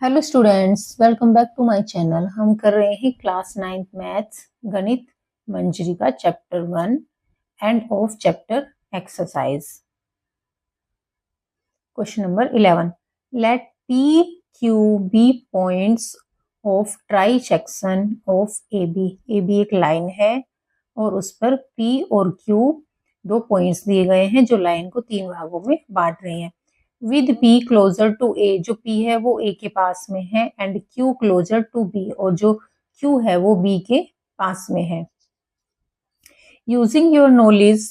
Hello students, welcome back to my channel. हम कर रहे हैं class 9th maths Ganit Manjari का chapter 1 end of chapter exercise. Question number 11, let P Q be points of trisection of AB एक line है और उस पर P और Q दो पॉइंट्स दिए गए हैं जो लाइन को तीन भागों में बांट रहे हैं। With P closer to A, जो P है वो A के पास में है, and Q closer to B, और जो Q है वो B के पास में है। Using your knowledge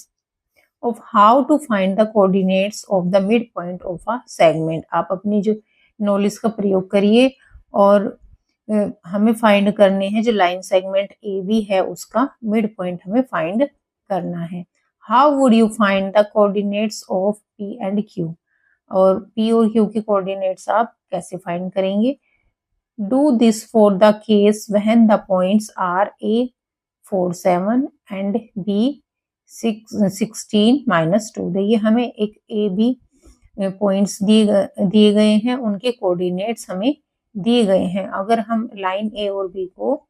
of how to find the coordinates of the mid point of a segment, आप अपनी जो नॉलेज का प्रयोग करिए और हमें फाइंड करने हैं जो लाइन सेगमेंट AB है उसका मिड पॉइंट हमें फाइंड करना है। How would you find the coordinates of P and Q, और P और Q के कोऑर्डिनेट्स आप कैसे फाइंड करेंगे। Do this for the case when the points are A 4 7 and B 16 -2। देखिए हमें एक AB पॉइंट्स दिए गए हैं, उनके कोऑर्डिनेट्स हमें दिए गए हैं। अगर हम लाइन A और B को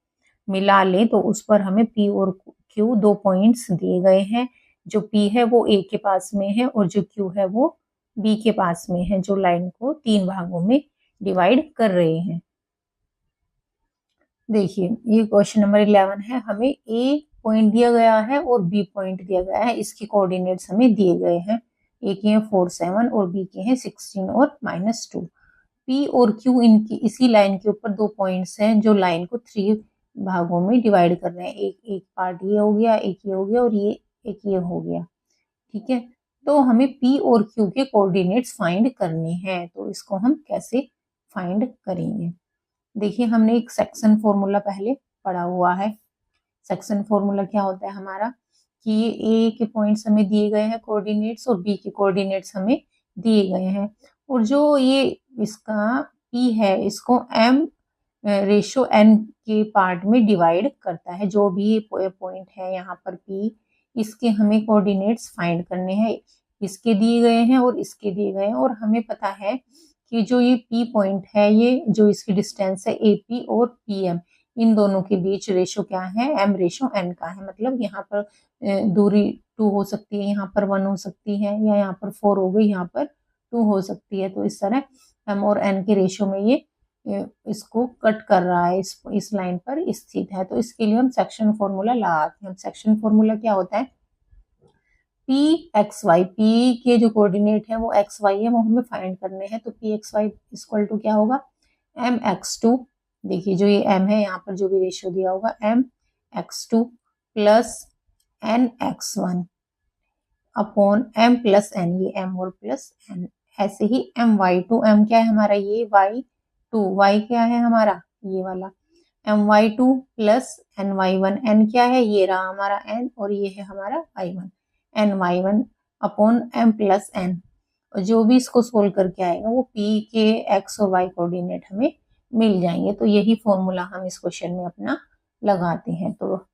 मिला लें तो उस पर हमें P और Q दो पॉइंट्स दिए गए हैं। जो P है वो A के पास में है और जो Q है वो B के पास में है, जो लाइन को तीन भागों में डिवाइड कर रहे हैं। देखिए ये क्वेश्चन नंबर 11 है। हमें A पॉइंट दिया गया है और B पॉइंट दिया गया है, इसके कोऑर्डिनेट्स हमें दिए गए हैं। A के हैं 4 7 और B के हैं 16 और -2। P और Q इनकी इसी लाइन के ऊपर दो पॉइंट्स हैं जो लाइन को थ्री भागों में डिवाइड कर रहे हैं। एक पार्ट ये हो गया, एक ये हो गया और ये एक ये हो गया। ठीक है, तो हमें P और Q के कोऑर्डिनेट्स फाइंड करने हैं। तो इसको हम कैसे फाइंड करेंगे। देखिए हमने एक सेक्शन फॉर्मूला पहले पढ़ा हुआ है। सेक्शन फॉर्मूला क्या होता है हमारा कि ये A के पॉइंट्स हमें दिए गए हैं कोऑर्डिनेट्स और B के कोऑर्डिनेट्स हमें दिए गए हैं, और जो ये इसका P है इसको M रेशो N के पार्ट में डिवाइड करता है। जो भी पॉइंट है यहाँ पर P, इसके हमें कोऑर्डिनेट्स फाइंड करने हैं। इसके दिए गए हैं और इसके दिए गए हैं, और हमें पता है कि जो ये P पॉइंट है, ये जो इसकी डिस्टेंस है AP और PM, इन दोनों के बीच रेशो क्या है, M रेशो N का है। मतलब यहाँ पर दूरी 2 हो सकती है, यहाँ पर 1 हो सकती है, या यहाँ पर 4 हो गई, यहाँ पर 2 हो सकती है। तो इस तरह M और N के रेशो में ये इसको कट कर रहा है, इस लाइन पर स्थित है। तो इसके लिए हम सेक्शन फॉर्मूला लगाते हैं। सेक्शन फॉर्मूला क्या होता है, P x y, P के जो कोऑर्डिनेट है वो x y है, वो हमें फाइंड करने हैं। तो P x y equal to क्या होगा, M x2। देखिए जो ये M है यहाँ पर जो भी रेशियो दिया होगा M x2 plus N x1 upon M plus N, ये M और प्लस N। ऐसे ही M y2, M क्या है हमारा ये y2, y क्या है हमारा ये वाला M y2 plus N y1, N क्या है ये रहा हमारा N और ये है हमारा y1, N y1 upon M plus N। और जो भी इसको सोल्व करके आएगा वो P के x और y कोऑर्डिनेट हमें मिल जाएंगे। तो यही फॉर्मूला हम इस क्वेश्चन में अपना लगाते हैं। तो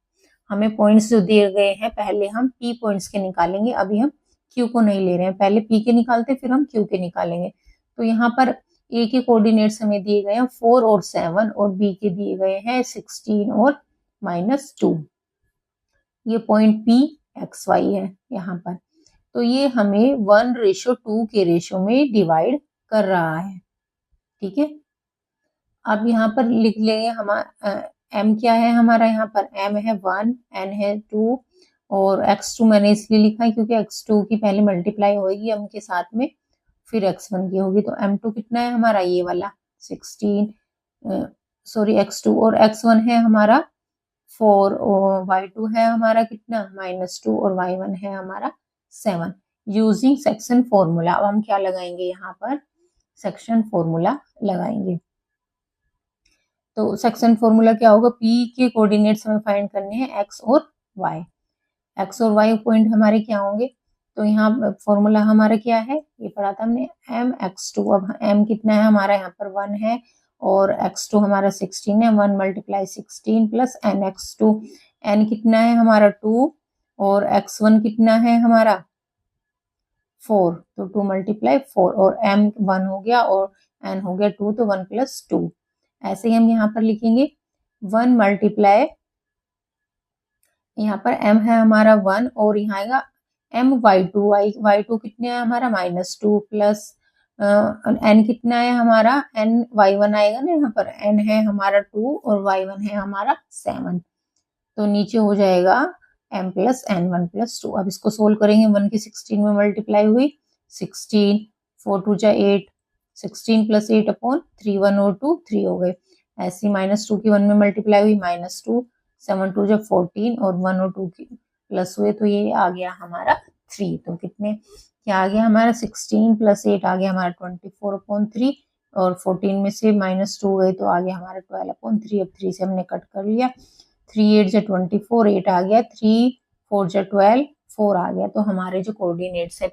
हमें पॉइंट्स जो दिए गए हैं पहले हम P पॉइंट्स के निकालेंगे, अभी हम Q को नहीं ले रहे हैं। पहले P के निकालते फिर हम Q के निकालेंगे। तो यहाँ पर A के कोऑर्डिनेट्स हमें दिए गए हैं 4 और 7 और B के दिए गए हैं 16 और -2। ये पॉइंट P x y है यहाँ पर। तो ये हमें 1:2 के रेशो में डिवाइड कर रहा है। ठीक है, अब यहाँ पर लिख लेंगे हमारा M क्या है हमारा, यहाँ पर M है 1, N है 2 और x2 मैंने इसलिए लिखा है क्योंकि x2 की पहले मल्टीप्लाई होगी M के साथ में, फिर x1 की होगी। तो M2 कितना है हमारा ये वाला 16, सॉरी x2, और x1 है हमारा 4 और y2 है हमारा कितना -2 और y1 है हमारा 7। यूजिंग सेक्शन फॉर्मूला, अब हम क्या लगाएंगे यहाँ पर, सेक्शन फॉर्मूला लगाएंगे। तो सेक्शन फॉर्मूला क्या होगा, P के कोऑर्डिनेट्स हमें फाइंड करने हैं x और y। x और y पॉइंट हमारे क्या होंगे, तो यहाँ फॉर्मूला हमारा क्या है, ये पढ़ा था हमने M x2। अब M कितना है हमारा यहाँ पर 1 है और x2 हमारा 16 है, 1 × 16 प्लस N x2, N कितना है हमारा 2 और x1 कितना है हमारा 4, तो 2 × 4 और M 1 हो गया और n हो गया 2 तो 1 + 2। ऐसे ही हम यहाँ पर लिखेंगे 1 मल्टीप्लाई, यहाँ पर m है हमारा 1 और यहाँ आएगा my2, y2 कितने है हमारा -2 प्लस n कितना है हमारा ny1 आएगा ना, यहाँ पर n है हमारा 2 और y1 है हमारा 7, तो नीचे हो जाएगा m + n1 + 2। अब इसको सोल्व करेंगे, 1 की 16 में मल्टीप्लाई हुई 16, 4 2 जा 8, 16 + 8 अपॉन 3, 1 और 2 3 हो गए। ऐसे -2 की 1 में मल्टीप्लाई हुई -2, 7 2 जा 14 और 1 और 2 की प्लस हुए तो ये आ गया हमारा 3। तो कितने क्या आ गया हमारा 16 + 8 आ गया हमारा 24/3 और 14 में से -2 गए तो आ गया हमारा 12/3। अब 3 से हमने कट कर लिया, 3 8 जा 24, 8 आ गया, 3 4 जा 12, 4 आ गया। तो हमारे जो कोऑर्डिनेट्स है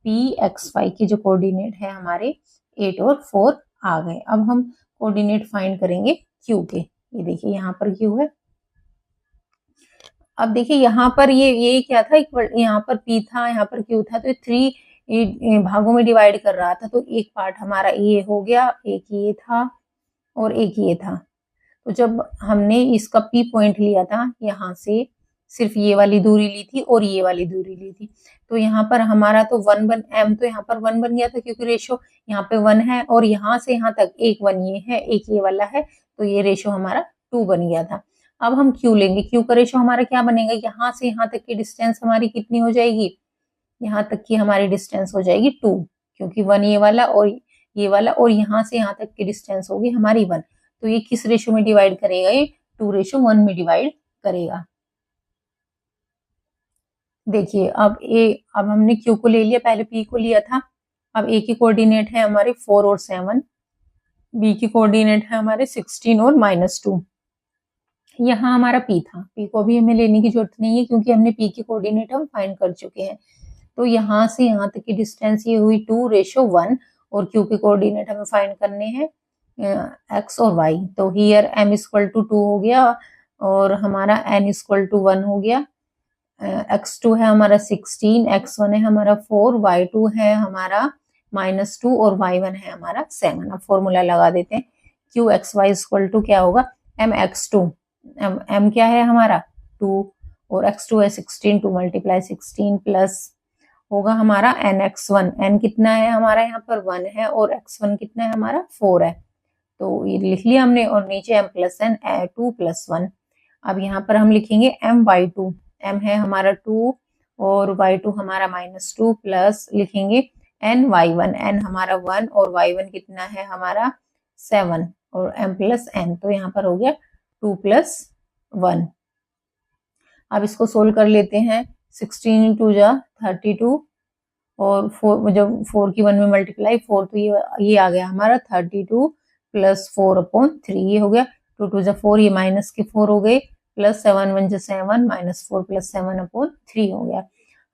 PXY के जो कोऑर्डिनेट है हमारे 8 और 4 आ गए। अब हम कोऑर्डिनेट फाइंड करेंगे Q के। ये देखिए यहाँ पर Q है। अब देखिए यहाँ पर ये क्या था, यहाँ पर P था, यहाँ पर Q था, तो 3 भागों में डिवाइड कर रहा था। तो एक पार्ट हमारा ये हो गया, एक ये था और एक ये था। तो जब हमने इसका P पॉइंट लिया था, यहाँ से सिर्फ ये वाली दूरी ली थी और ये वाली दूरी ली थी, तो यहाँ पर हमारा तो 1 बन m तो यहाँ पर 1 बन गया था, क्योंकि रेशो यहाँ पे 1 है और यहाँ से यहाँ तक एक 1 ये है, एक ये वाला है, तो ये रेशो हमारा 2 बन गया था। अब हम Q लेंगे, Q का रेशो हमारा क्या बनेगा, यहाँ से यहाँ तक की डिस्टेंस हमारी कितनी हो जाएगी, यहाँ तक की हमारी डिस्टेंस हो जाएगी 2, क्योंकि 1 ये वाला और यहाँ से यहाँ तक की डिस्टेंस होगी हमारी 1। तो ये किस रेशो में डिवाइड करेगा, ये 2:1 में डिवाइड करेगा। देखिए अब हमने Q को ले लिया, पहले P को लिया था। अब A की कोऑर्डिनेट है हमारे 4 और 7, B की कोऑर्डिनेट है हमारे 16 और -2। यहाँ हमारा P था, P को भी हमें लेने की जरूरत नहीं है, क्योंकि हमने P की कोऑर्डिनेट हम फाइंड कर चुके हैं। तो यहाँ से यहाँ तक की डिस्टेंस ये हुई 2:1 और Q के कोऑर्डिनेट हमें फाइंड करने हैं x और y। तो हियर m = 2 हो गया और हमारा n = 1 हो गया। x2 है हमारा 16, x1 है हमारा 4, y2 है हमारा -2 और y1 है हमारा 7। अब फॉर्मूला लगा देते हैं, qxy = क्या होगा, mx2, m क्या है हमारा 2 और x2 है 16, 2 × 16 प्लस होगा हमारा nx1, n कितना है हमारा यहाँ पर 1 है और x1 कितना है हमारा 4 है, तो ये लिख लिया हमने। और नीचे m + n 2 + 1। अब यहाँ पर हम लिखेंगे my2, m है हमारा 2 और y2 हमारा -2 प्लस लिखेंगे ny1, n हमारा 1 और y1 कितना है हमारा 7 और m + n, तो यहाँ पर हो गया 2 + 1। अब इसको सोल्व कर लेते हैं, 16 × 2 = 32 और 4 जब 4 की 1 में मल्टीप्लाई 4, तो ये आ गया हमारा 32 + 4/3, ये हो गया 2 2 = 4, ये माइनस के 4 हो गए, प्लस 7 1 = 7, -4 + 7/3 हो गया।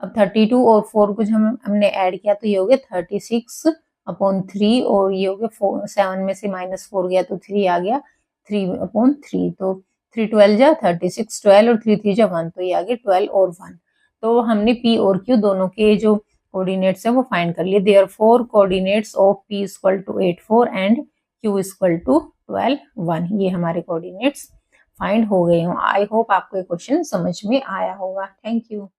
अब 32 और 4 को जब हमने ऐड किया तो ये हो गया 36/3 और ये हो गया 7 में से -4 गया तो 3 आ गया 3/3, तो 3 12 = 36, 12 और 3 3 = 1, तो ये आ गया 12 और 1। तो हमने P और Q दोनों के जो कोऑर्डिनेट्स है वो फाइंड कर लिए। Therefore coordinates of P = 8 4 and Q = 12 1, ये हमारे कोऑर्डिनेट्स फाइंड हो गए हों। आई होप आपको ये क्वेश्चन समझ में आया होगा। Thank you.